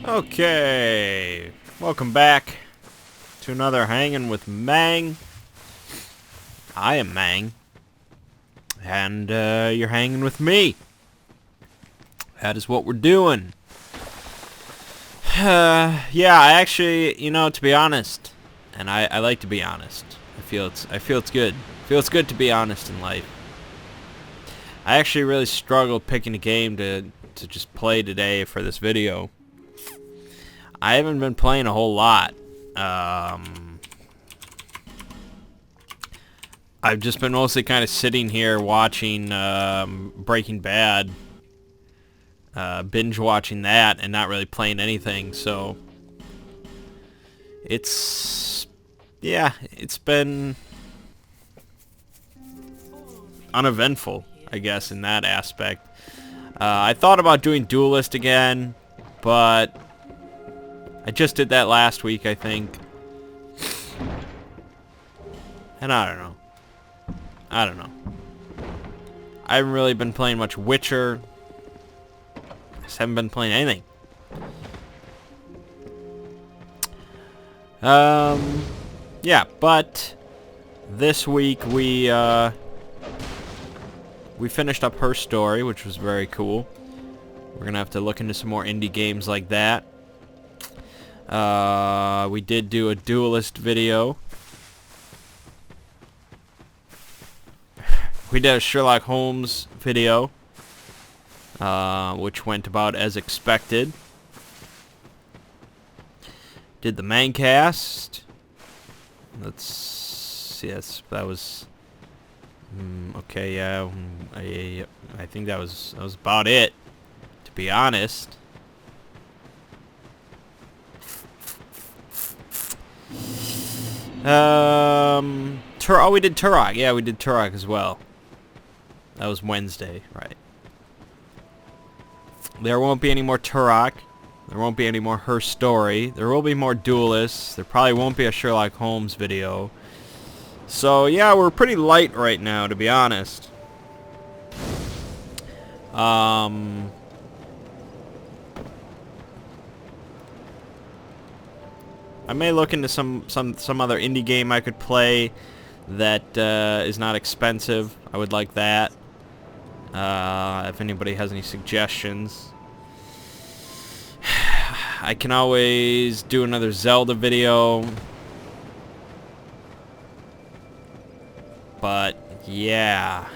Okay, welcome back to another Hanging with Mangg. I am Mangg, and you're hanging with me. That is what we're doing. Yeah, I actually, to be honest, and I like to be honest. I feel it's good. Feels good to be honest in life. I actually really struggled picking a game to just play today for this video. I haven't been playing a whole lot. I've just been mostly kind of sitting here watching Breaking Bad, binge watching that, and not really playing anything. So it's been uneventful, I guess, in that aspect. I thought about doing Duelist again, but I just did that last week, I think. And I don't know. I haven't really been playing much Witcher. I just haven't been playing anything. Yeah, but this week we finished up Her Story, which was very cool. We're gonna have to look into some more indie games like that. We did do a Duelist video. We did a Sherlock Holmes video, which went about as expected. Did the Mangcast. Let's see, yes, that was okay. Yeah, I think that was about it, to be honest. We did Turok. Yeah, we did Turok as well. That was Wednesday, right? There won't be any more Turok. There won't be any more Her Story. There will be more Duelists. There probably won't be a Sherlock Holmes video. So yeah, we're pretty light right now, to be honest. I may look into some other indie game I could play that is not expensive. I would like that. If anybody has any suggestions, I can always do another Zelda video. But yeah,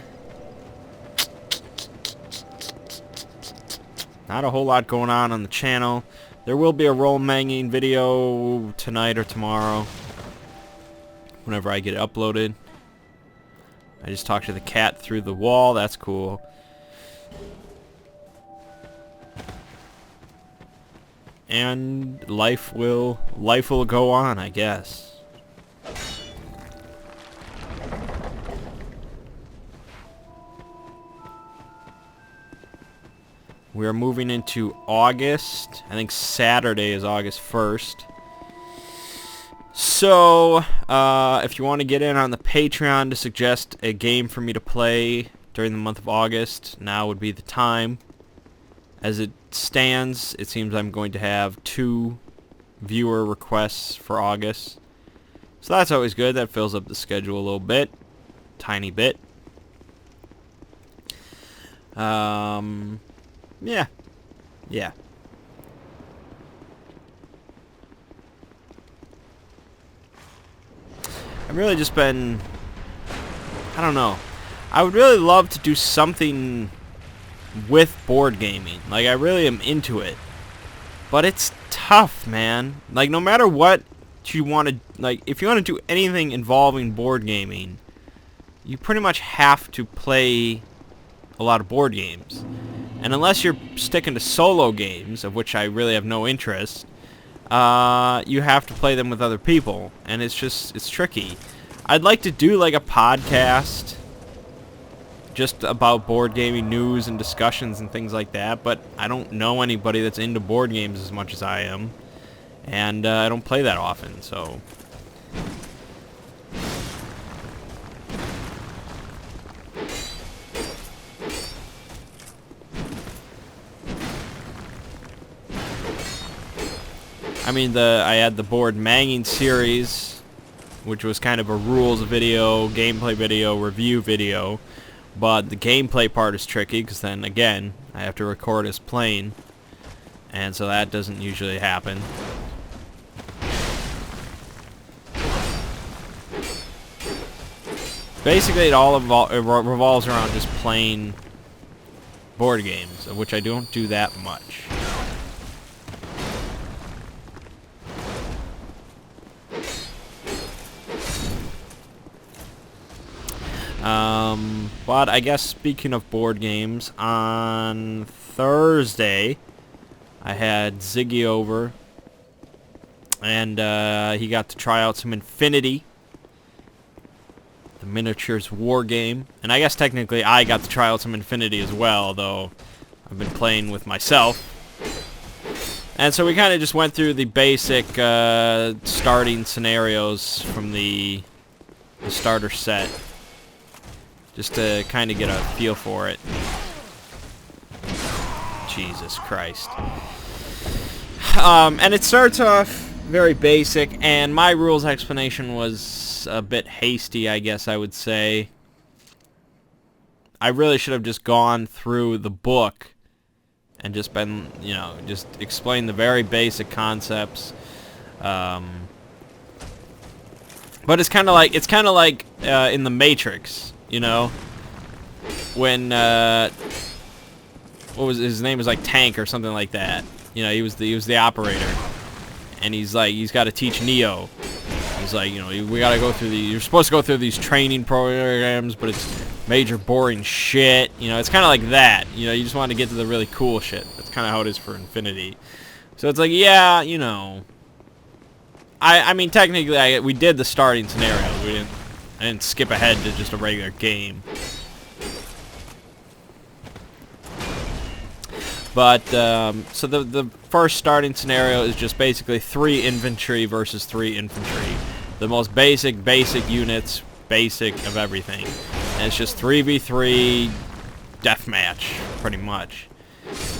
not a whole lot going on the channel. There will be a role manging video tonight or tomorrow, whenever I get it uploaded. I just talked to the cat through the wall. That's cool. And life will go on, I guess. We are moving into August. I think Saturday is August 1st. So, if you want to get in on the Patreon to suggest a game for me to play during the month of August, now would be the time. As it stands, it seems I'm going to have 2 viewer requests for August. So that's always good. That fills up the schedule a little bit. Tiny bit. Yeah. I've really just been, I don't know. I would really love to do something with board gaming. Like, I really am into it. But it's tough, man. Like, no matter what you want to, like, if you want to do anything involving board gaming, you pretty much have to play a lot of board games. And unless you're sticking to solo games, of which I really have no interest, you have to play them with other people, and it's tricky. I'd like to do like a podcast just about board gaming news and discussions and things like that, but I don't know anybody that's into board games as much as I am, and I don't play that often, so I mean, I had the board Mangg series, which was kind of a rules video, gameplay video, review video. But the gameplay part is tricky, because then, again, I have to record us playing. And so that doesn't usually happen. Basically, it all revolves around just playing board games, of which I don't do that much. But I guess speaking of board games, on Thursday, I had Ziggy over, and he got to try out some Infinity, the miniatures war game. And I guess technically I got to try out some Infinity as well, though I've been playing with myself. And so we kind of just went through the basic starting scenarios from the starter set, just to kind of get a feel for it. Jesus Christ. And it starts off very basic, and my rules explanation was a bit hasty, I guess I would say. I really should have just gone through the book and just been, you know, just explain the very basic concepts. But it's kind of like in the Matrix, you know, when what was his name, was like Tank or something like that. You know, he was the operator, and he's got to teach Neo. He's like, you know, we got to go through you're supposed to go through these training programs, but it's major boring shit. You know, it's kind of like that. You know, you just want to get to the really cool shit. That's kind of how it is for Infinity. So it's like, yeah, you know, I mean, technically, we did the starting scenarios. I didn't skip ahead to just a regular game. But, so the first starting scenario is just basically 3 infantry versus 3 infantry. The most basic units, basic of everything. And it's just 3v3 deathmatch, pretty much.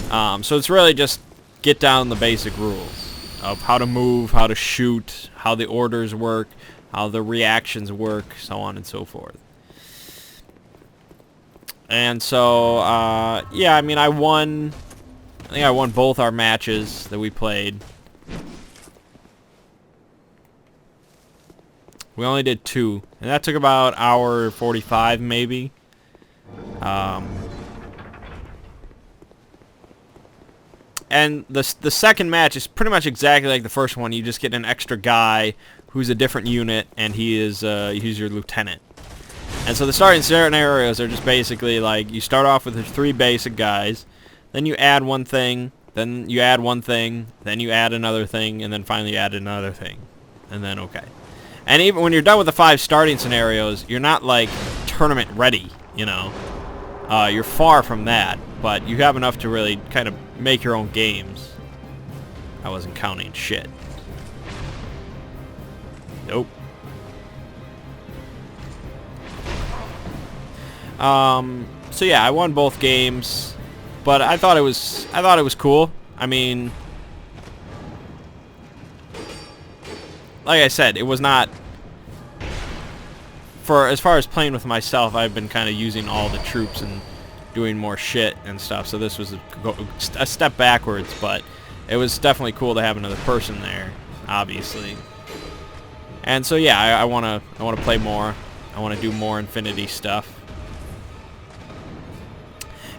So it's really just get down the basic rules of how to move, how to shoot, how the orders work, how the reactions work, so on and so forth. And so, yeah, I mean, I think I won both our matches that we played. We only did 2, and that took about hour 45 maybe. And the second match is pretty much exactly like the first one. You just get an extra guy who's a different unit, and he's your lieutenant. And so the starting scenarios are just basically like, you start off with the 3 basic guys, then you add one thing, then you add one thing, then you add another thing, and then finally you add another thing. And then okay. And even when you're done with the 5 starting scenarios, you're not like tournament ready, you know. You're far from that, but you have enough to really kind of make your own games. I wasn't counting shit. Nope. So yeah, I won both games, but I thought it was cool. I mean, like I said, it was not, for as far as playing with myself, I've been kind of using all the troops and doing more shit and stuff, so this was a step backwards, but it was definitely cool to have another person there, obviously. And so yeah, I want to play more. I want to do more Infinity stuff.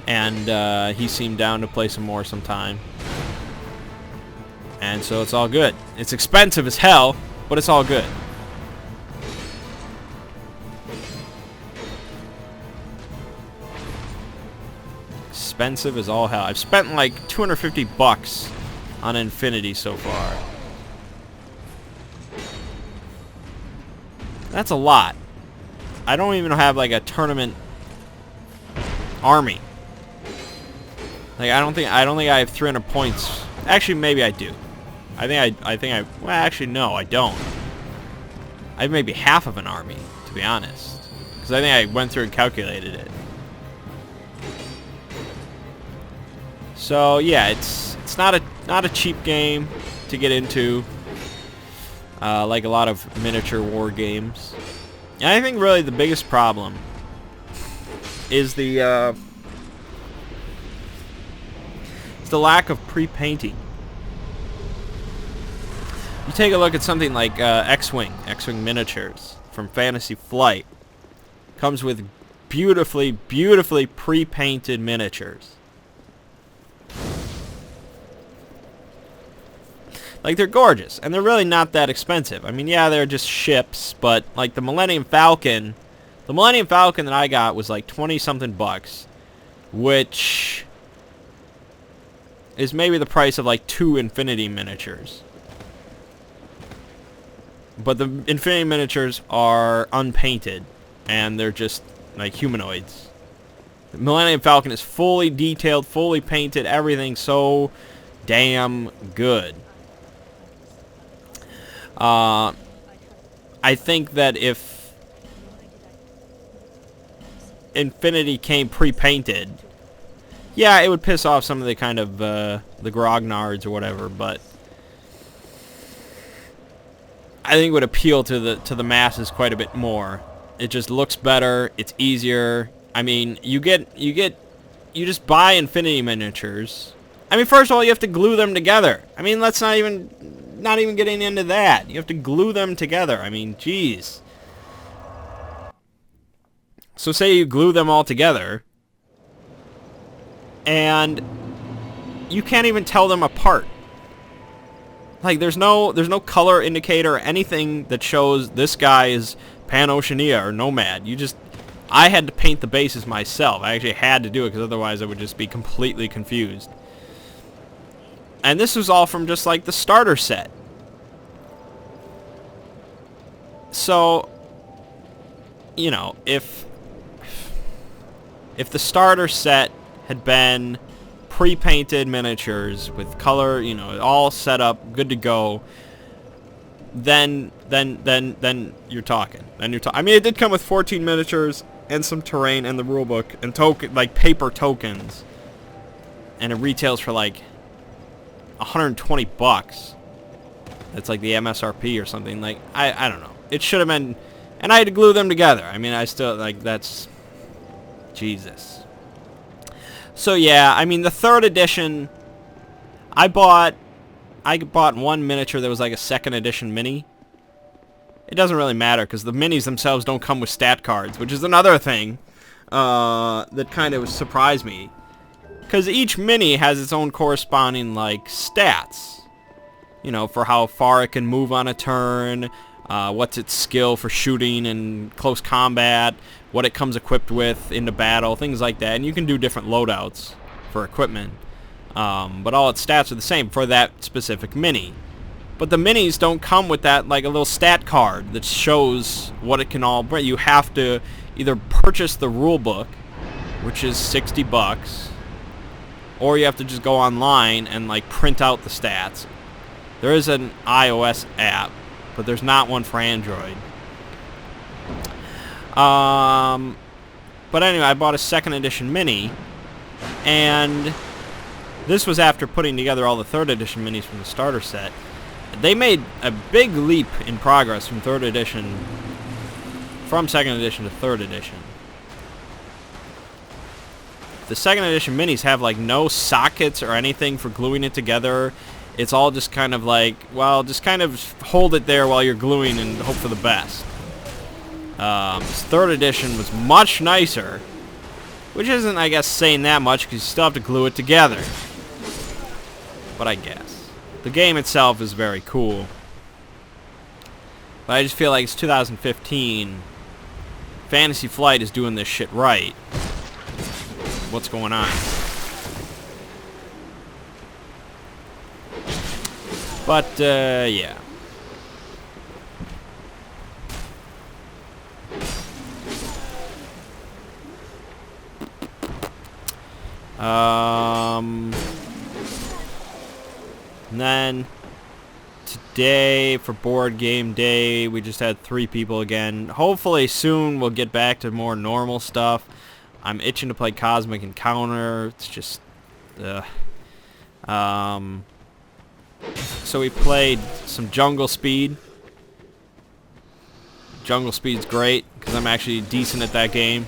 And he seemed down to play some more sometime. And so it's all good. It's expensive as hell, but it's all good. Expensive as all hell. I've spent like $250 on Infinity so far. That's a lot. I don't even have like a tournament army. Like I don't think I have 300 points. Actually, maybe I do. I think I well, actually no, I don't. I have maybe half of an army, to be honest, because I think I went through and calculated it. So yeah, it's not a cheap game to to get into, like a lot of miniature war games. And I think really the biggest problem is the lack of pre-painting. You take a look at something like X-Wing miniatures from Fantasy Flight. Comes with beautifully pre-painted miniatures. Like, they're gorgeous, and they're really not that expensive. I mean, yeah, they're just ships, but like the Millennium Falcon that I got was like 20-something bucks, which is maybe the price of like 2 Infinity miniatures. But the Infinity miniatures are unpainted, and they're just like humanoids. The Millennium Falcon is fully detailed, fully painted, everything so damn good. I think that if Infinity came pre-painted, yeah, it would piss off some of the kind of the grognards or whatever, but I think it would appeal to the masses quite a bit more. It just looks better. It's easier. I mean, you just buy Infinity miniatures. I mean, first of all, you have to glue them together. I mean, let's not even getting into that. You have to glue them together. I mean, geez. So say you glue them all together, and you can't even tell them apart. Like, there's no color indicator or anything that shows this guy is Pan-Oceania or Nomad. I had to paint the bases myself. I actually had to do it because otherwise I would just be completely confused. And this was all from just like the starter set. So, you know, if the starter set had been pre-painted miniatures with color, you know, all set up, good to go, then you're talking. I mean, it did come with 14 miniatures and some terrain and the rulebook and like paper tokens, and it retails for like 120 bucks. That's like the MSRP or something. Like, I don't know. It should have been, and I had to glue them together. I mean, I still, like, that's Jesus. So yeah, I mean, the 3rd edition, I bought one miniature that was like a 2nd edition mini. It doesn't really matter because the minis themselves don't come with stat cards, which is another thing that kind of surprised me. Because each mini has its own corresponding, like, stats. You know, for how far it can move on a turn, what's its skill for shooting and close combat, what it comes equipped with into battle, things like that. And you can do different loadouts for equipment. But all its stats are the same for that specific mini. But the minis don't come with that, like, a little stat card that shows what it can all bring. You have to either purchase the rulebook, which is 60 bucks, or you have to just go online and, like, print out the stats. There is an iOS app, but there's not one for Android. But anyway, I bought a 2nd edition mini, and this was after putting together all the 3rd edition minis from the starter set. They made a big leap in progress from 2nd edition to 3rd edition. The 2nd edition minis have like no sockets or anything for gluing it together. It's all just kind of like, well, just kind of hold it there while you're gluing and hope for the best. 3rd edition was much nicer, which isn't, I guess, saying that much because you still have to glue it together. But I guess. The game itself is very cool. But I just feel like it's 2015. Fantasy Flight is doing this shit right. What's going on? But, yeah. And then today for board game day, we just had 3 people again. Hopefully soon we'll get back to more normal stuff. I'm itching to play Cosmic Encounter. It's just, So we played some Jungle Speed. Jungle Speed's great because I'm actually decent at that game,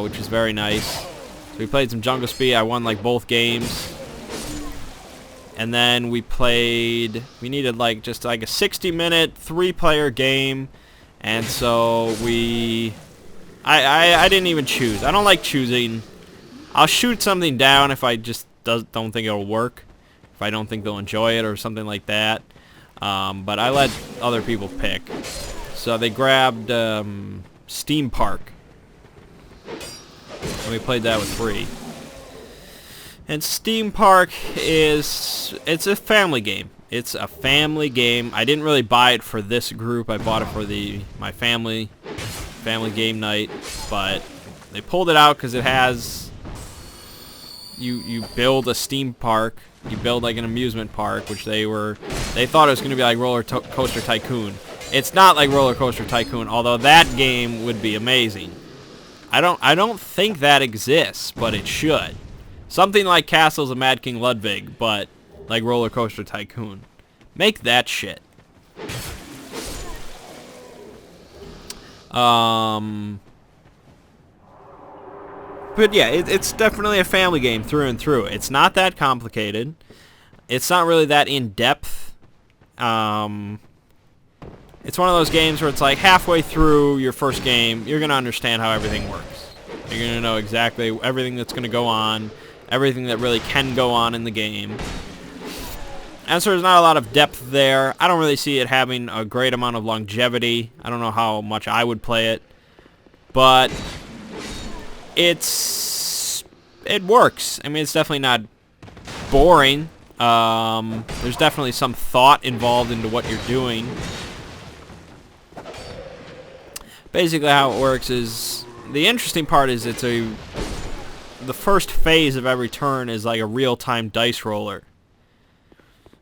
which is very nice. So we played some Jungle Speed. I won like both games. And then we needed like just like a 60-minute 3-player game. And so I didn't even choose. I don't like choosing. I'll shoot something down if I just don't think it'll work. If I don't think they'll enjoy it or something like that. But I let other people pick. So they grabbed Steam Park. And we played that with 3. And Steam Park it's a family game. It's a family game. I didn't really buy it for this group. I bought it for my family game night. But they pulled it out because it has you build a Steam Park. You build like an amusement park, which they thought it was going to be like Roller Coaster Tycoon. It's not like Roller Coaster Tycoon, although that game would be amazing. I don't think that exists, but it should. Something like Castles of Mad King Ludwig, but like Roller Coaster Tycoon. Make that shit. But yeah, it's definitely a family game through and through. It's not that complicated. It's not really that in-depth. It's one of those games where it's like halfway through your first game, you're going to understand how everything works. You're going to know exactly everything that's going to go on, everything that really can go on in the game. And so there's not a lot of depth there. I don't really see it having a great amount of longevity. I don't know how much I would play it. But it works. I mean, it's definitely not boring. There's definitely some thought involved into what you're doing. Basically how it works is, the interesting part is the first phase of every turn is like a real-time dice roller.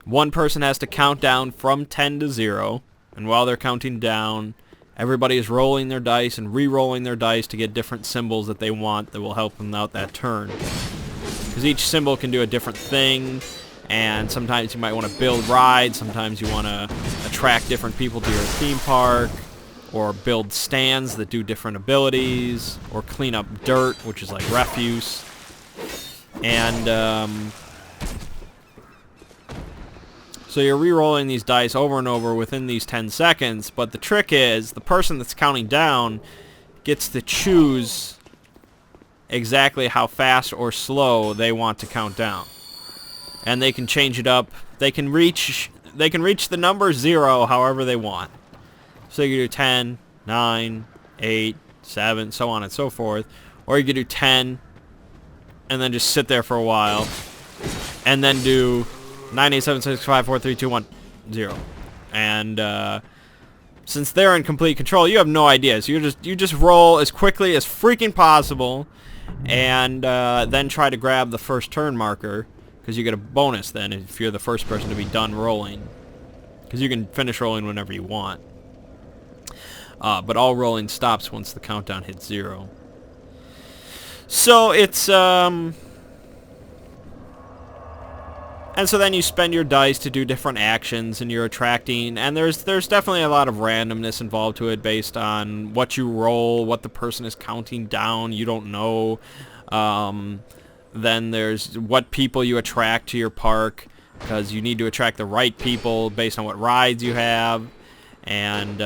One person has to count down from 10 to 0, and while they're counting down, everybody is rolling their dice and re-rolling their dice to get different symbols that they want that will help them out that turn. Because each symbol can do a different thing, and sometimes you might want to build rides, sometimes you want to attract different people to your theme park, or build stands that do different abilities, or clean up dirt, which is like refuse. And so you're re-rolling these dice over and over within these 10 seconds, but the trick is the person that's counting down gets to choose exactly how fast or slow they want to count down. And they can change it up. They can reach the number 0 however they want. So you can do 10, 9, 8, 7, so on and so forth. Or you can do 10 and then just sit there for a while and then do 9, 8, 7, 6, 5, 4, 3, 2, 1, 0. And since they're in complete control, you have no idea. So you just roll as quickly as freaking possible, and then try to grab the first turn marker, because you get a bonus then if you're the first person to be done rolling. Because you can finish rolling whenever you want. But all rolling stops once the countdown hits 0. So it's and so then you spend your dice to do different actions, and you're attracting, and there's definitely a lot of randomness involved to it based on what you roll, what the person is counting down, you don't know. Then there's what people you attract to your park, because you need to attract the right people based on what rides you have. And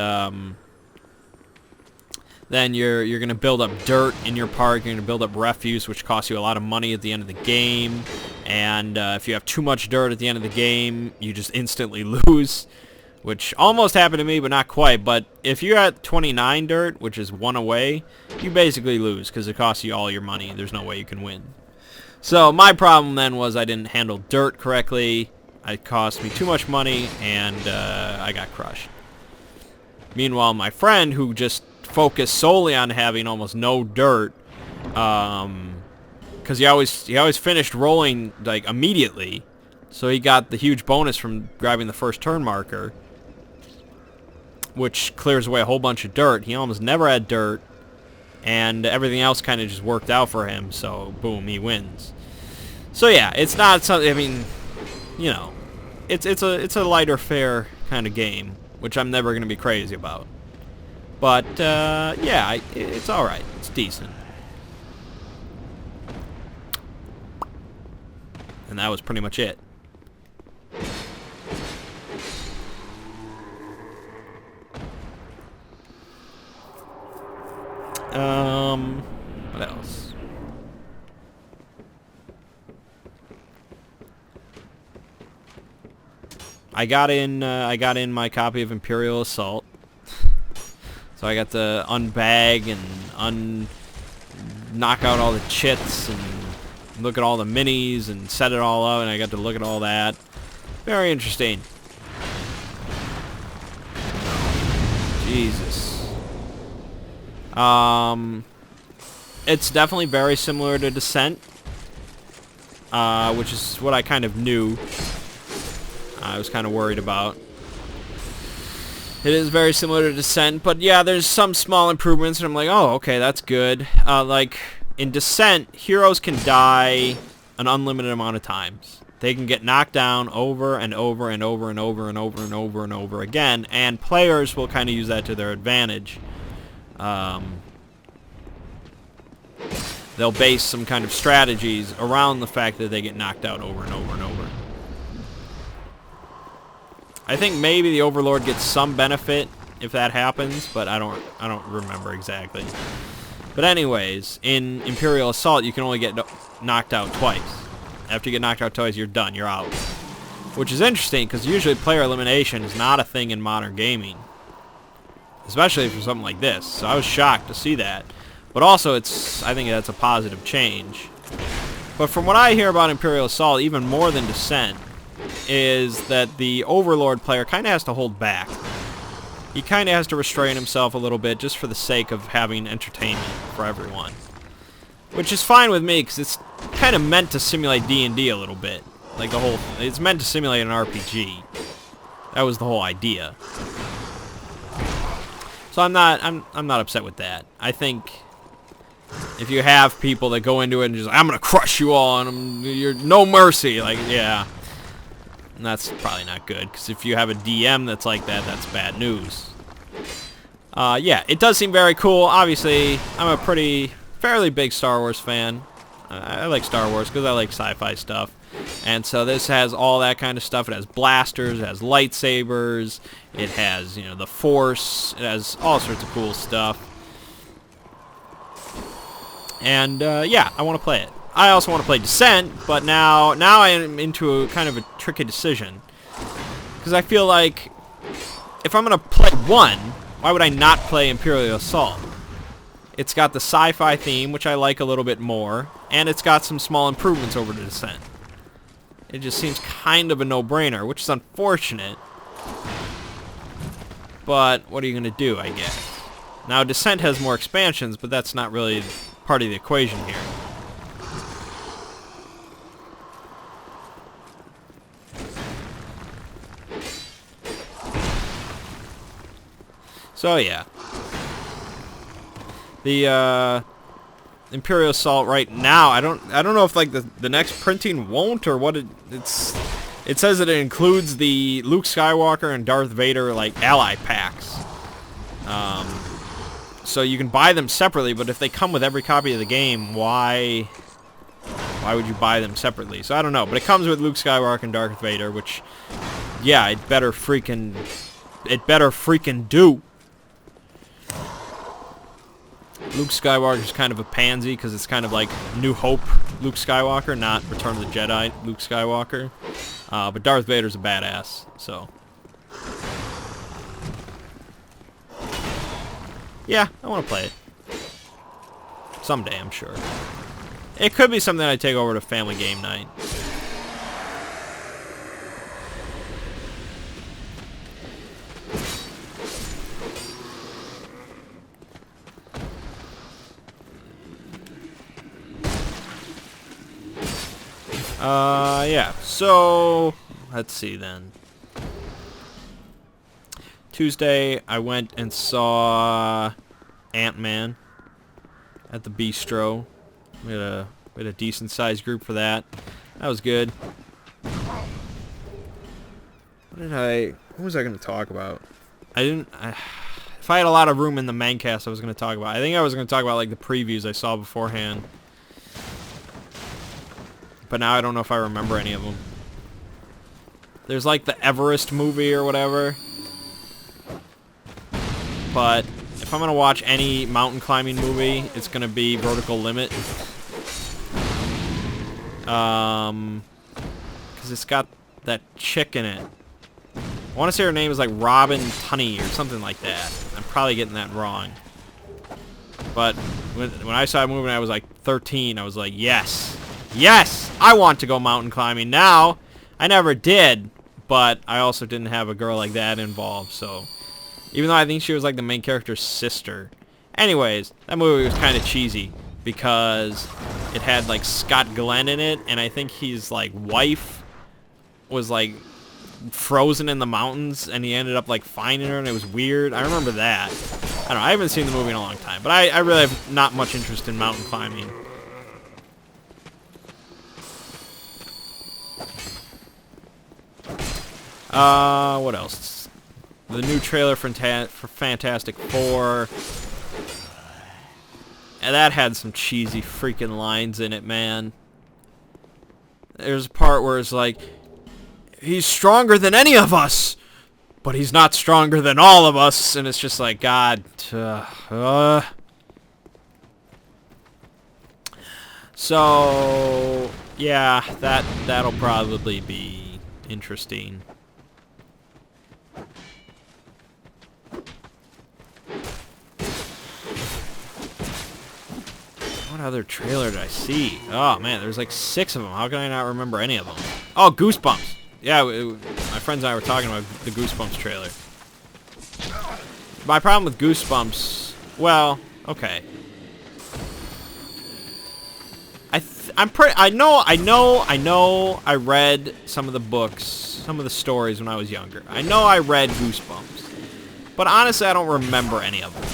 then you're going to build up dirt in your park. You're going to build up refuse, which costs you a lot of money at the end of the game. And if you have too much dirt at the end of the game, you just instantly lose, which almost happened to me, but not quite. But if you're at 29 dirt, which is 1 away, you basically lose because it costs you all your money. There's no way you can win. So my problem then was I didn't handle dirt correctly. It cost me too much money, and I got crushed. Meanwhile, my friend, who just focused solely on having almost no dirt, because he always finished rolling like immediately, so he got the huge bonus from grabbing the first turn marker, which clears away a whole bunch of dirt. He almost never had dirt, and everything else kind of just worked out for him, so boom, he wins. So yeah, it's not something, I mean, you know, it's a lighter fare kind of game, which I'm never gonna be crazy about. But yeah, it's all right. It's decent. And that was pretty much it. What else? I got in my copy of Imperial Assault. So I got to unbag and knock out all the chits and look at all the minis and set it all up, and I got to look at all that. Very interesting. Jesus. It's definitely very similar to Descent, which is what I kind of knew. I was kind of worried about. It is very similar to Descent, but yeah, there's some small improvements, and I'm like, oh, okay, that's good. Like, in Descent, heroes can die an unlimited amount of times. They can get knocked down over and over and over and over and over and over and over again, and players will kind of use that to their advantage. They'll base some kind of strategies around the fact that they get knocked out over and over and over. I think maybe the Overlord gets some benefit if that happens, but I don't remember exactly. But anyways, in Imperial Assault, you can only get knocked out twice. After you get knocked out twice, you're done. You're out. Which is interesting, because usually player elimination is not a thing in modern gaming. Especially for something like this. So I was shocked to see that. But also, I think that's a positive change. But from what I hear about Imperial Assault, even more than Descent, is that the Overlord player kind of has to hold back. He kind of has to restrain himself a little bit just for the sake of having entertainment for everyone. Which is fine with me, because it's kind of meant to simulate D&D a little bit. Like it's meant to simulate an RPG. That was the whole idea. So I'm not upset with that. I think if you have people that go into it and just, I'm gonna crush you all, and you're no mercy, like, yeah. And that's probably not good, because if you have a DM that's like that, that's bad news. Yeah, it does seem very cool. Obviously, I'm a fairly big Star Wars fan. I like Star Wars because I like sci-fi stuff. And so this has all that kind of stuff. It has blasters, it has lightsabers, it has, you know, the Force, it has all sorts of cool stuff. And, yeah, I want to play it. I also want to play Descent, but now I am into a kind of a tricky decision. Because I feel like if I'm going to play one, why would I not play Imperial Assault? It's got the sci-fi theme, which I like a little bit more, and it's got some small improvements over to Descent. It just seems kind of a no-brainer, which is unfortunate. But what are you going to do, I guess? Now, Descent has more expansions, but that's not really part of the equation here. So yeah, the Imperial Assault right now, I don't know if like the next printing won't, or what it says that it includes the Luke Skywalker and Darth Vader like ally packs. So you can buy them separately, but if they come with every copy of the game, why would you buy them separately? So I don't know, but it comes with Luke Skywalker and Darth Vader, which, yeah, it better freaking do. Luke Skywalker is kind of a pansy because it's kind of like New Hope Luke Skywalker, not Return of the Jedi Luke Skywalker. But Darth Vader's a badass, so. Yeah, I want to play it. Someday, I'm sure. It could be something I take over to family game night. Yeah, so, let's see then. Tuesday, I went and saw Ant-Man at the Bistro. We had a decent-sized group for that. That was good. What was I going to talk about? If I had a lot of room in the Mangg cast, I was going to talk about. I think I was going to talk about like the previews I saw beforehand. But now I don't know if I remember any of them. There's like the Everest movie or whatever. But if I'm going to watch any mountain climbing movie, it's going to be Vertical Limit. Because it's got that chick in it. I want to say her name is like Robin Tunney or something like that. I'm probably getting that wrong. But when I saw a movie when I was like 13, I was like, yes. Yes! I want to go mountain climbing now. I never did, but I also didn't have a girl like that involved, so... Even though I think she was like the main character's sister. Anyways, that movie was kind of cheesy because it had like Scott Glenn in it, and I think his like wife was like frozen in the mountains, and he ended up like finding her, and it was weird. I remember that. I don't know, I haven't seen the movie in a long time, but I really have not much interest in mountain climbing. What else? The new trailer for Fantastic Four. And that had some cheesy freaking lines in it, man. There's a part where it's like, he's stronger than any of us, but he's not stronger than all of us. And it's just like, God. So, yeah, that'll probably be interesting. What other trailer did I see? Oh, man, there's like 6 of them. How can I not remember any of them? Oh, Goosebumps. Yeah, my friends and I were talking about the Goosebumps trailer. My problem with Goosebumps... Well, okay. I read some of the books, some of the stories when I was younger. I know I read Goosebumps. But honestly, I don't remember any of them.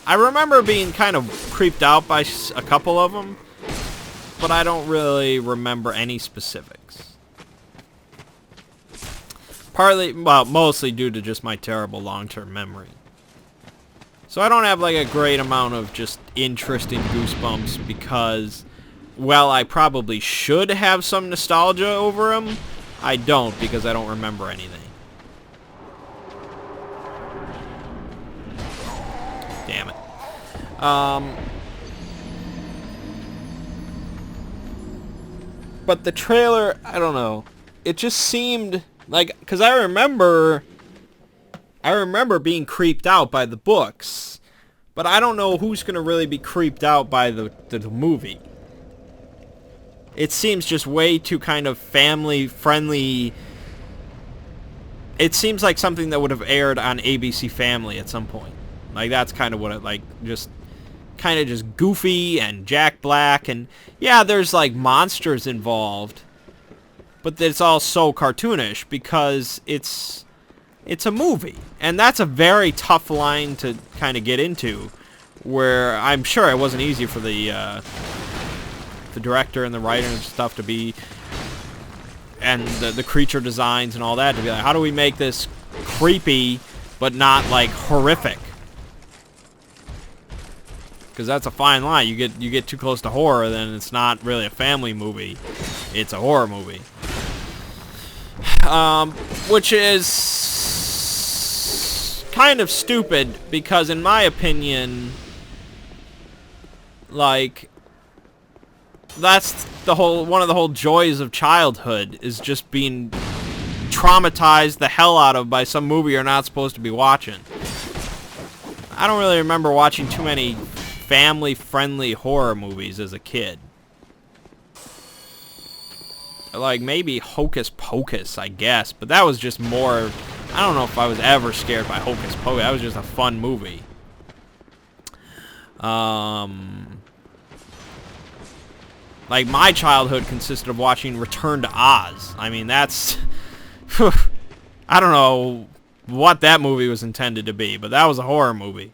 I remember being kind of creeped out by a couple of them, but I don't really remember any specifics. Partly, well, mostly due to just my terrible long-term memory. So I don't have like a great amount of just interest in Goosebumps because, well, I probably should have some nostalgia over them. I don't because I don't remember anything. Damn it. But the trailer, I don't know. It just seemed like, because I remember being creeped out by the books, but I don't know who's going to really be creeped out by the movie. It seems just way too kind of family-friendly. It seems like something that would have aired on ABC Family at some point. Like, that's kind of what it, like, just kind of just goofy and Jack Black. And, yeah, there's, like, monsters involved. But it's all so cartoonish because it's a movie. And that's a very tough line to kind of get into. Where I'm sure it wasn't easy for the director and the writer and stuff to be... And the creature designs and all that to be like, how do we make this creepy but not, like, horrific? Because that's a fine line. You get too close to horror, then it's not really a family movie. It's a horror movie. Which is kind of stupid because, in my opinion, like, that's one of the whole joys of childhood is just being traumatized the hell out of by some movie you're not supposed to be watching. I don't really remember watching too many family-friendly horror movies as a kid. Like, maybe Hocus Pocus, I guess. But that was just more... I don't know if I was ever scared by Hocus Pocus. That was just a fun movie. Like, my childhood consisted of watching Return to Oz. I mean, that's... I don't know what that movie was intended to be, but that was a horror movie.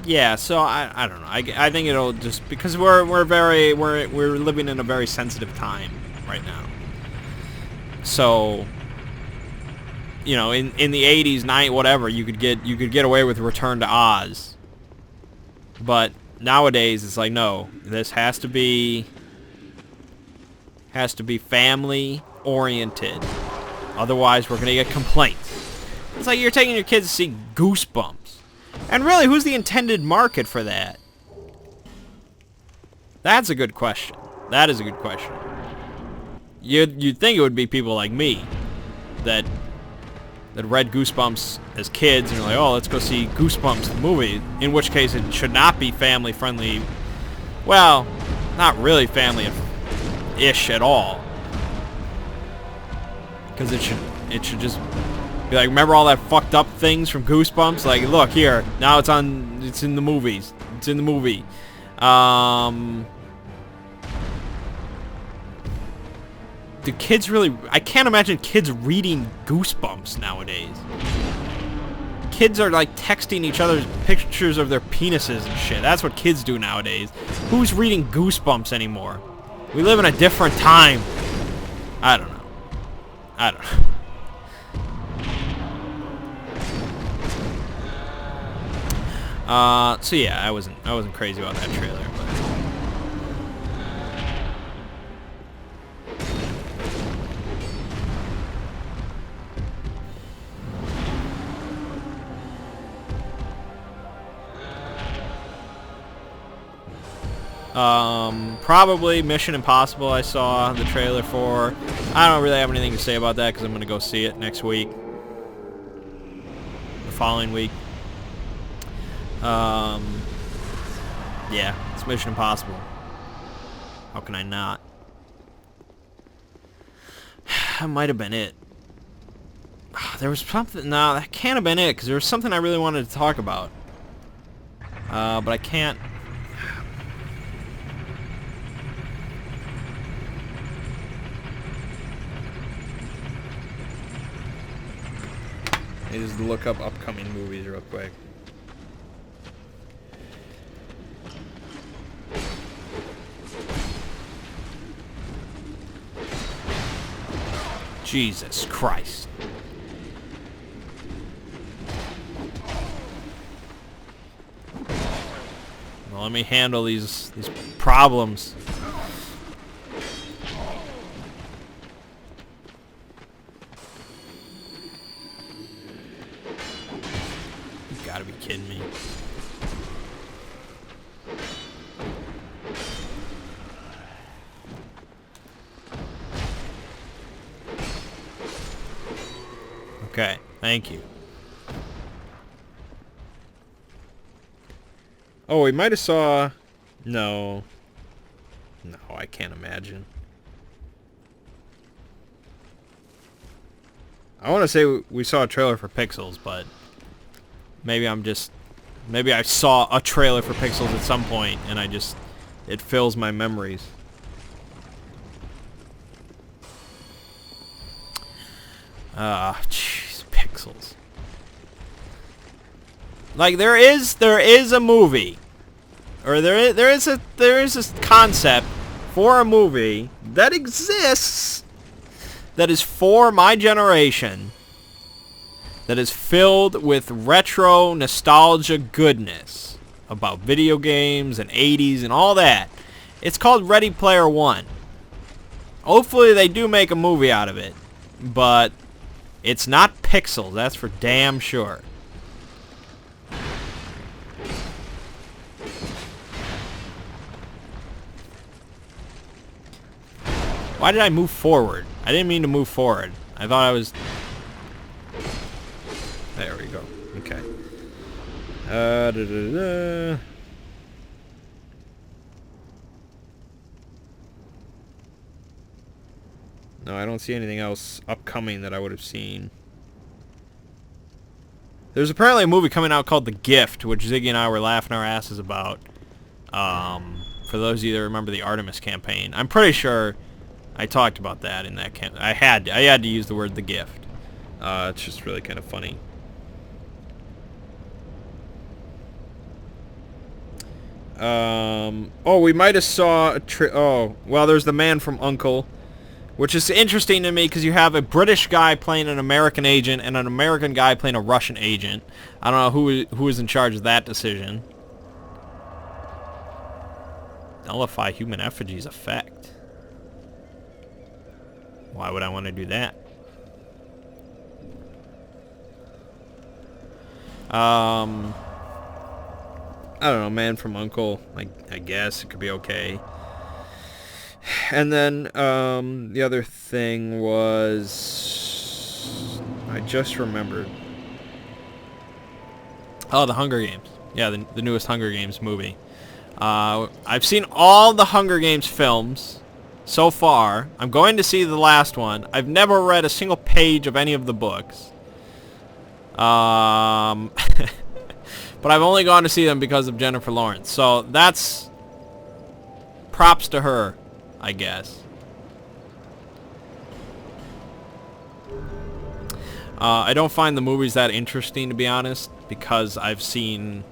Yeah, so I don't know. I think it'll just because we're living in a very sensitive time right now. So, you know, in the 80s, whatever, you could get away with Return to Oz. But nowadays it's like, no, this has to be family oriented. Otherwise, we're going to get complaints. It's like you're taking your kids to see Goosebumps. And really, who's the intended market for that? That's a good question. That is a good question. You'd think it would be people like me that read Goosebumps as kids and are like, oh, let's go see Goosebumps the movie. In which case, it should not be family friendly. Well, not really family-ish at all. Because it should just be like, remember all that fucked up things from Goosebumps? Like, look here, now it's in the movies. It's in the movie. Do kids really... I can't imagine kids reading Goosebumps nowadays. Kids are like texting each other pictures of their penises and shit. That's what kids do nowadays. Who's reading Goosebumps anymore? We live in a different time. I don't know. So yeah, I wasn't crazy about that trailer, probably Mission Impossible I saw the trailer for. I don't really have anything to say about that because I'm going to go see it next week. The following week. Yeah, it's Mission Impossible. How can I not? That might have been it. There was something... No, that can't have been it because there was something I really wanted to talk about. But I can't... I just look up upcoming movies real quick. Jesus Christ. Well, let me handle these problems. You gotta be kidding me. Okay, thank you. Oh, we might have saw... No. No, I can't imagine. I want to say we saw a trailer for Pixels, but... Maybe I'm just... Maybe I saw a trailer for Pixels at some point, and I just... It fills my memories. Jeez, Pixels. Like there is a movie, or there is a concept for a movie that exists that is for my generation, that is filled with retro nostalgia goodness about video games and 80s and all that. It's called Ready Player One. Hopefully they do make a movie out of it, but it's not Pixels, that's for damn sure. Why did I move forward? I didn't mean to move forward. I thought I was... There we go. Okay. No, I don't see anything else upcoming that I would have seen. There's apparently a movie coming out called The Gift, which Ziggy and I were laughing our asses about. For those of you that remember the Artemis campaign. I'm pretty sure I talked about that in that I had to use the word The Gift. It's just really kind of funny. Oh, we might have saw a oh, well, there's the Man from U.N.C.L.E., which is interesting to me because you have a British guy playing an American agent and an American guy playing a Russian agent. I don't know who is in charge of that decision. Nullify human effigies effect. Why would I want to do that? I don't know, Man from U.N.C.L.E. I guess it could be okay. And then the other thing was, I just remembered. Oh, the Hunger Games. Yeah, the newest Hunger Games movie. I've seen all the Hunger Games films so far. I'm going to see the last one. I've never read a single page of any of the books. But I've only gone to see them because of Jennifer Lawrence. So that's props to her, I guess. I don't find the movies that interesting, to be honest, because I've seen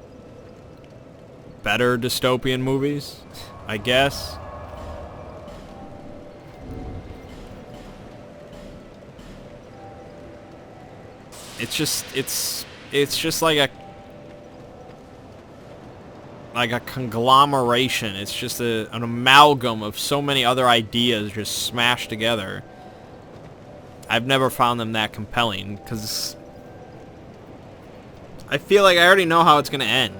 better dystopian movies, I guess. It's just like a conglomeration. It's just an amalgam of so many other ideas just smashed together. I've never found them that compelling because I feel like I already know how it's going to end.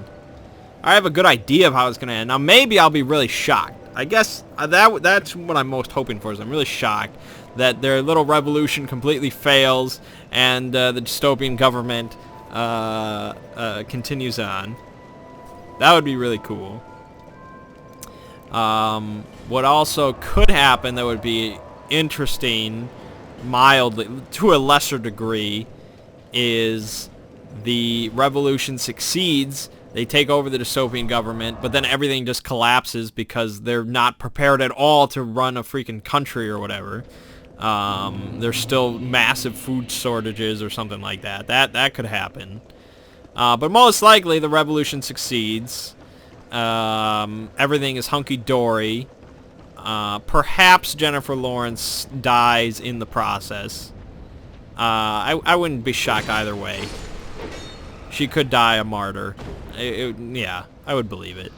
I have a good idea of how it's going to end. Now, maybe I'll be really shocked. I guess that's what I'm most hoping for, is I'm really shocked that their little revolution completely fails and the dystopian government continues on. That would be really cool. What also could happen that would be interesting, mildly, to a lesser degree, is the revolution succeeds. They take over the dystopian government, but then everything just collapses because they're not prepared at all to run a freaking country or whatever. There's still massive food shortages or something like that. That could happen. But most likely the revolution succeeds. Everything is hunky-dory. Perhaps Jennifer Lawrence dies in the process. I wouldn't be shocked either way. She could die a martyr. Yeah, I would believe it.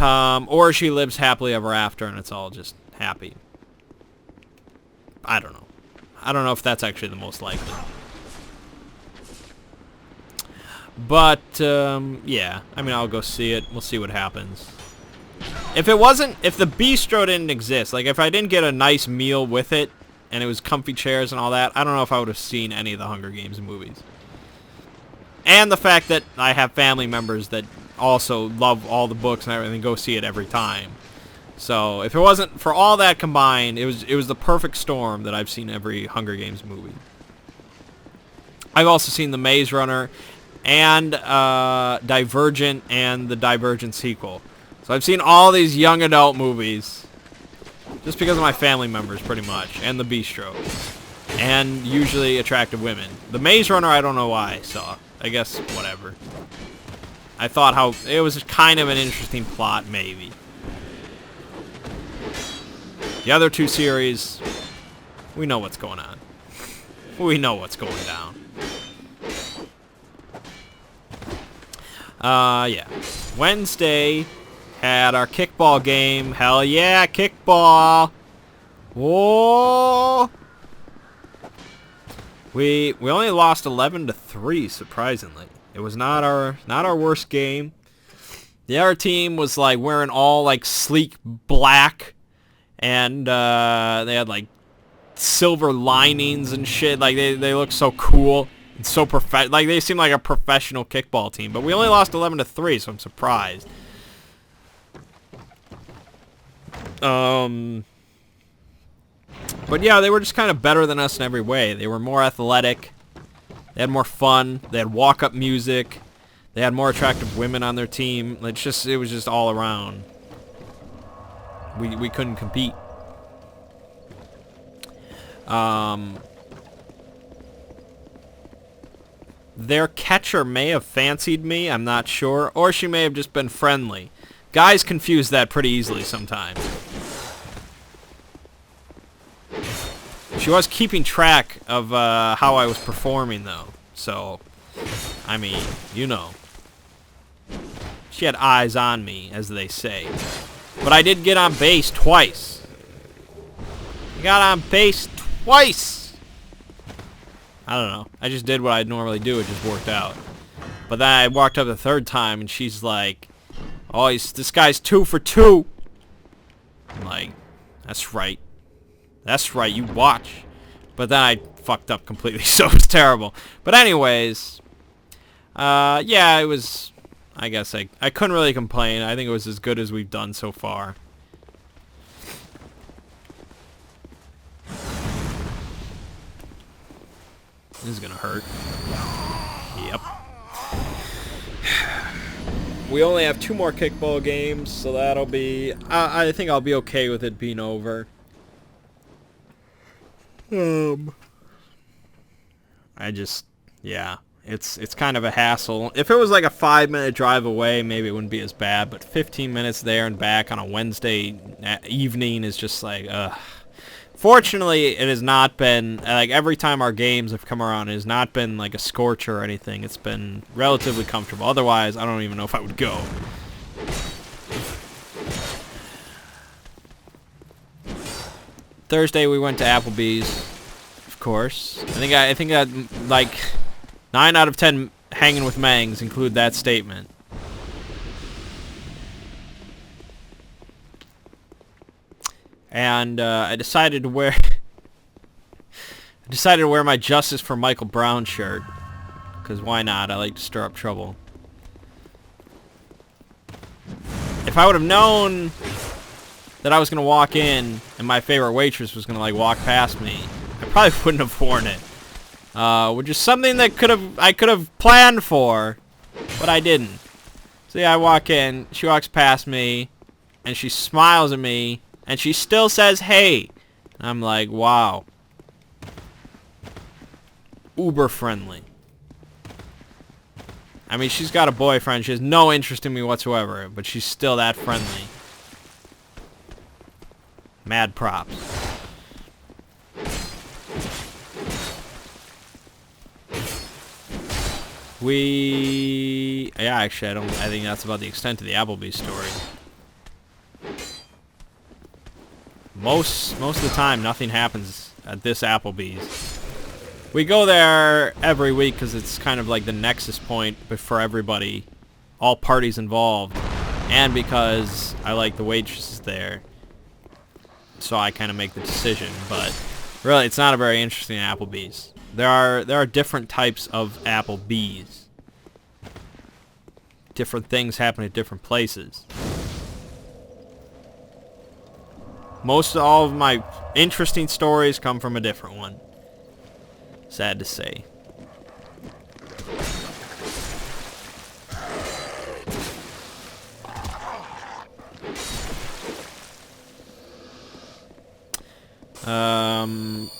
Or she lives happily ever after and it's all just happy. I don't know. I don't know if that's actually the most likely. But, yeah. I mean, I'll go see it. We'll see what happens. If the bistro didn't exist, like if I didn't get a nice meal with it, and it was comfy chairs and all that, I don't know if I would have seen any of the Hunger Games movies. And the fact that I have family members that also love all the books and everything, go see it every time. So if it wasn't for all that combined, it was the perfect storm that I've seen every Hunger Games movie. I've also seen The Maze Runner and Divergent and the Divergent sequel. So I've seen all these young adult movies just because of my family members, pretty much, and the bistro, and usually attractive women. The Maze Runner, I don't know why I saw. I guess whatever. I thought it was kind of an interesting plot, maybe. The other two series, we know what's going on. We know what's going down. Yeah. Wednesday had our kickball game. Hell yeah, kickball. Whoa. We only lost 11-3, surprisingly. It was not our worst game. The other team was like wearing all like sleek black, and they had like silver linings and shit. Like they look so cool and so like they seem like a professional kickball team. But we only lost 11-3, so I'm surprised. But yeah, they were just kind of better than us in every way. They were more athletic. They had more fun. They had walk-up music. They had more attractive women on their team. It was just all around. We couldn't compete. their catcher may have fancied me, I'm not sure, or she may have just been friendly. Guys confuse that pretty easily sometimes. She was keeping track of how I was performing, though. So, I mean, you know. She had eyes on me, as they say. But I did get on base twice. I got on base twice! I don't know. I just did what I'd normally do. It just worked out. But then I walked up the third time, and she's like, oh, this guy's 2 for 2. I'm like, that's right. That's right, you watch. But then I fucked up completely, so it was terrible. But anyways, yeah, it was, I guess I couldn't really complain. I think it was as good as we've done so far. This is gonna hurt. Yep. We only have 2 more kickball games, so that'll be... I think I'll be okay with it being over. I just... Yeah. It's kind of a hassle. If it was like a 5-minute drive away, maybe it wouldn't be as bad, but 15 minutes there and back on a Wednesday evening is just like, ugh. Fortunately, it has not been, like, every time our games have come around, it has not been like a scorcher or anything. It's been relatively comfortable. Otherwise, I don't even know if I would go. Thursday, we went to Applebee's, of course. I think that, like, 9 out of 10 hanging with Mangs include that statement. And I decided to wear my Justice for Michael Brown shirt, because why not? I like to stir up trouble. If I would have known that I was gonna walk in and my favorite waitress was gonna like walk past me, I probably wouldn't have worn it. Which is something that I could have planned for, but I didn't. So yeah, I walk in, she walks past me, and she smiles at me. And she still says, hey. I'm like, wow. Uber friendly. I mean, she's got a boyfriend. She has no interest in me whatsoever. But she's still that friendly. Mad props. Yeah, actually, I think that's about the extent of the Applebee's story. Most of the time, nothing happens at this Applebee's. We go there every week because it's kind of like the nexus point for everybody, all parties involved, and because I like the waitresses there, so I kind of make the decision. But really, it's not a very interesting Applebee's. There are different types of Applebee's. Different things happen at different places. Most all of my interesting stories come from a different one. Sad to say.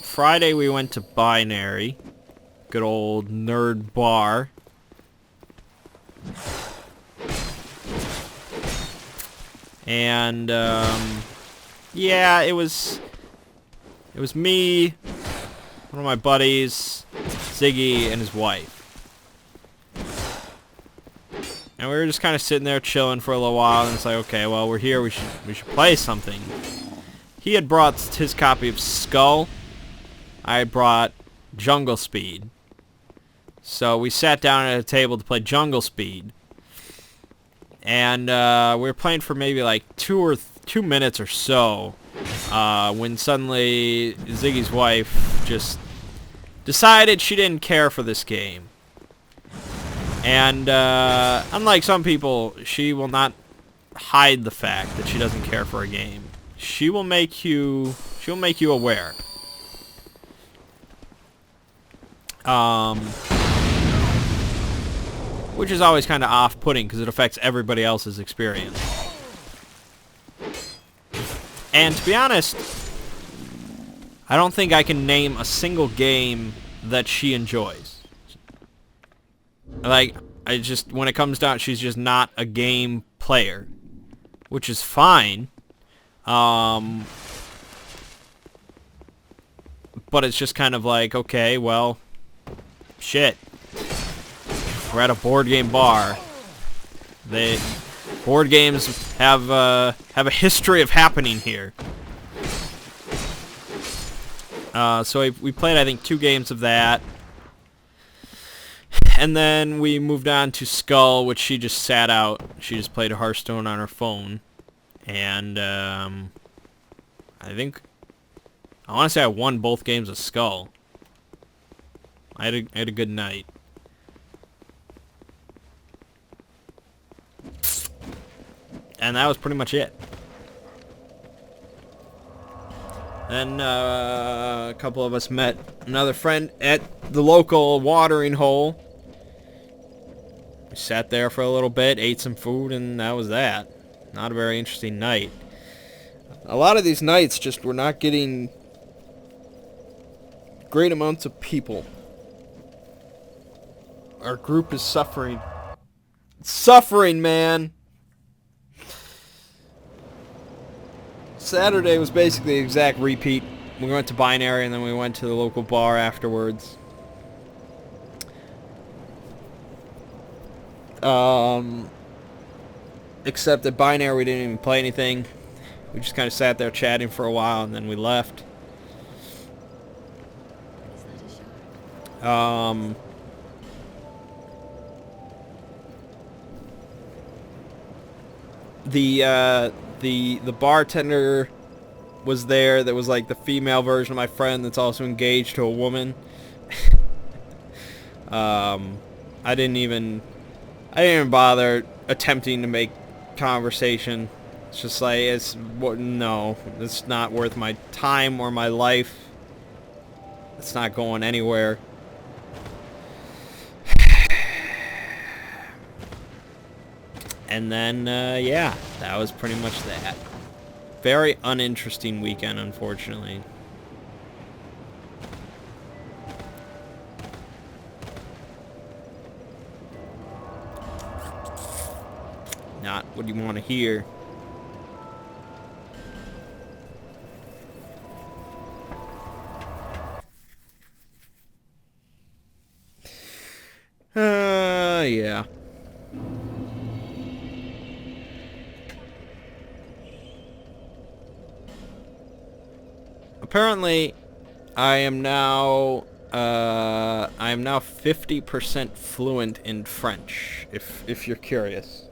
Friday we went to Binary. Good old nerd bar. And, yeah, it was me, one of my buddies, Ziggy, and his wife. And we were just kind of sitting there chilling for a little while, and it's like, okay, well, we're here, we should play something. He had brought his copy of Skull. I had brought Jungle Speed. So we sat down at a table to play Jungle Speed. And we were playing for maybe like 2 minutes or so, when suddenly Ziggy's wife just decided she didn't care for this game. And unlike some people, she will not hide the fact that she doesn't care for a game. She'll make you aware. Which is always kind of off-putting because it affects everybody else's experience. And to be honest, I don't think I can name a single game that she enjoys. Like, when it comes down, she's just not a game player, which is fine. But it's just kind of like, okay, well, shit. We're at a board game bar. Board games have a history of happening here. So we played, I think, 2 games of that. And then we moved on to Skull, which she just sat out. She just played Hearthstone on her phone. And I want to say I won both games of Skull. I had a good night. And that was pretty much it. Then a couple of us met another friend at the local watering hole. We sat there for a little bit, ate some food, and that was that. Not a very interesting night. A lot of these nights just we're not getting great amounts of people. Our group is suffering. Suffering, man! Saturday was basically the exact repeat. We went to Binary and then we went to the local bar afterwards. Except at Binary we didn't even play anything. We just kind of sat there chatting for a while and then we left. The bartender was there that was like the female version of my friend that's also engaged to a woman. I didn't even bother attempting to make conversation. It's just like, no, it's not worth my time or my life. It's not going anywhere. And then, yeah, that was pretty much that. Very uninteresting weekend, unfortunately. Not what you want to hear. Yeah. Apparently, I am now 50% fluent in French, if you're curious.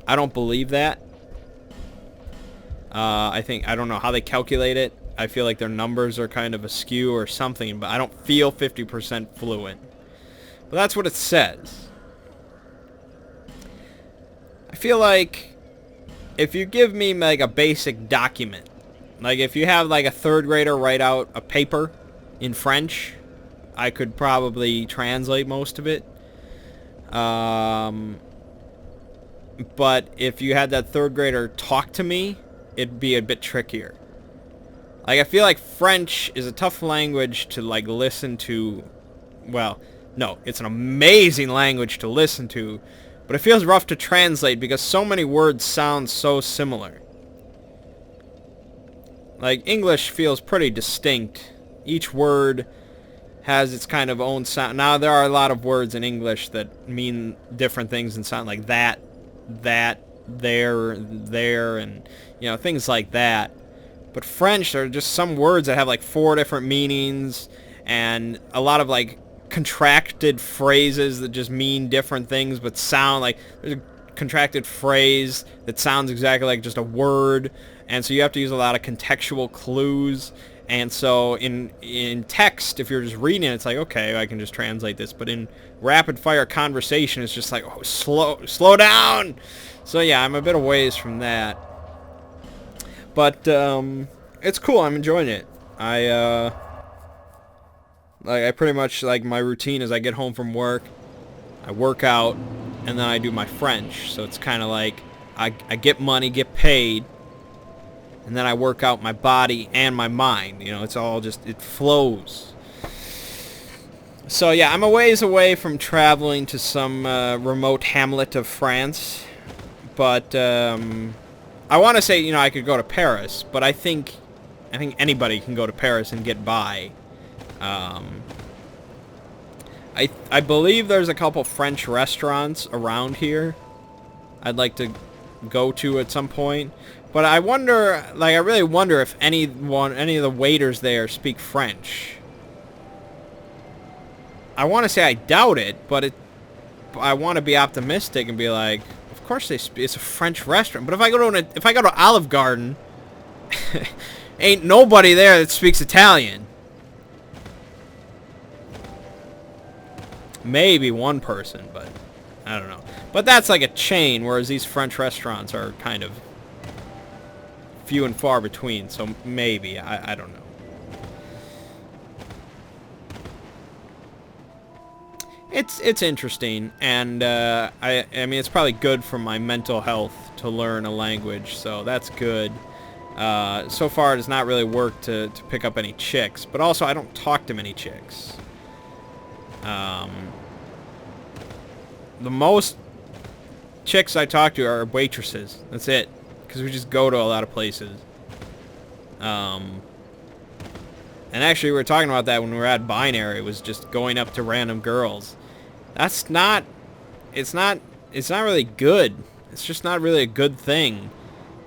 I don't believe that. I don't know how they calculate it. I feel like their numbers are kind of askew or something, but I don't feel 50% fluent. But that's what it says. I feel like if you give me like a basic document, like if you have like a 3rd grader write out a paper in French, I could probably translate most of it. But if you had that 3rd grader talk to me, it'd be a bit trickier. Like, I feel like French is a tough language to like listen to. Well, no, it's an amazing language to listen to, but it feels rough to translate because so many words sound so similar. Like, English feels pretty distinct. Each word has its kind of own sound. Now, there are a lot of words in English that mean different things and sound like that, there, and, you know, things like that. But French, there are just some words that have, like, 4 different meanings, and a lot of, like, contracted phrases that just mean different things but sound like... There's a contracted phrase that sounds exactly like just a word, and so you have to use a lot of contextual clues. And so in text, if you're just reading it, it's like, okay, I can just translate this. But in rapid fire conversation, it's just like, oh, slow down. So yeah, I'm a bit a ways from that. But it's cool. I'm enjoying it. I pretty much, like, my routine is I get home from work, I work out, and then I do my French. So it's kind of like I get money, get paid, and then I work out my body and my mind. You know, it's all just, it flows. So yeah, I'm a ways away from traveling to some remote hamlet of France, but I want to say, you know, I could go to Paris, but I think anybody can go to Paris and get by. I believe there's a couple French restaurants around here I'd like to go to at some point, but I wonder, like, I really wonder if any of the waiters there speak French. I want to say I doubt it, but I want to be optimistic and be like, of course they speak. It's a French restaurant. But if I go to Olive Garden, ain't nobody there that speaks Italian. Maybe one person, but I don't know. But that's like a chain, whereas these French restaurants are kind of few and far between. So maybe, I don't know. It's interesting, and I mean, it's probably good for my mental health to learn a language, so that's good. So far, it has not really worked to pick up any chicks, but also I don't talk to many chicks. The most chicks I talk to are waitresses. That's it, because we just go to a lot of places. And actually, we were talking about that when we were at Binary. It was just going up to random girls. That's not... It's not really good. It's just not really a good thing.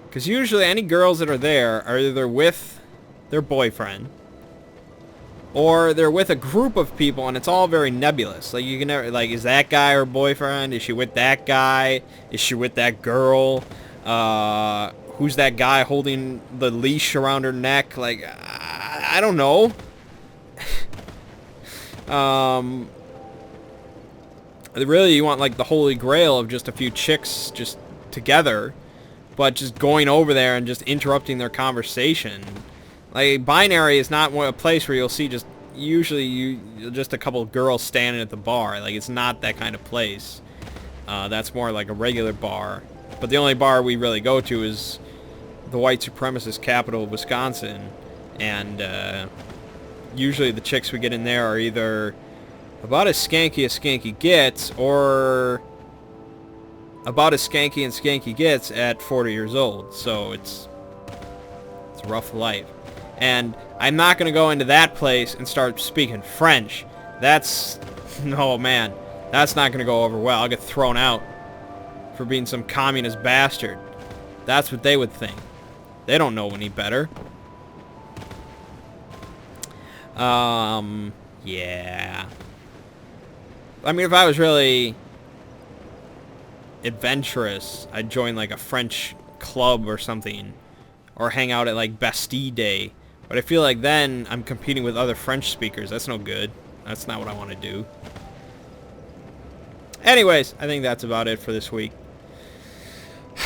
Because usually any girls that are there are either with their boyfriend, or they're with a group of people, and it's all very nebulous. Like, you can never... Like, is that guy her boyfriend? Is she with that guy? Is she with that girl? Who's that guy holding the leash around her neck? Like, I don't know. Really, you want like the holy grail of just a few chicks just together, but just going over there and just interrupting their conversation. Like, Binary is not a place where you'll see just usually just a couple of girls standing at the bar. Like, it's not that kind of place. That's more like a regular bar. But the only bar we really go to is the white supremacist capital of Wisconsin, and usually the chicks we get in there are either about as skanky gets, or about as skanky gets at 40 years old. So it's a rough life. And I'm not going to go into that place and start speaking French. That's... Oh, man. That's not going to go over well. I'll get thrown out for being some communist bastard. That's what they would think. They don't know any better. Yeah. I mean, if I was really adventurous, I'd join like a French club or something, or hang out at like Bastille Day. But I feel like then I'm competing with other French speakers. That's no good. That's not what I want to do. Anyways, I think that's about it for this week.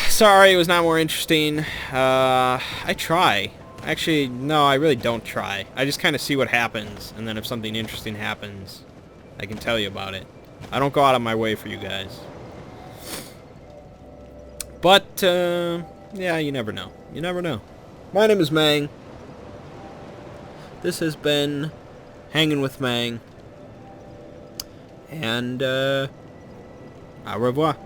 Sorry it was not more interesting. I try. Actually, no, I really don't try. I just kind of see what happens, and then if something interesting happens, I can tell you about it. I don't go out of my way for you guys. But, yeah, you never know. You never know. My name is Mangg. This has been Hanging with Mangg. And, au revoir.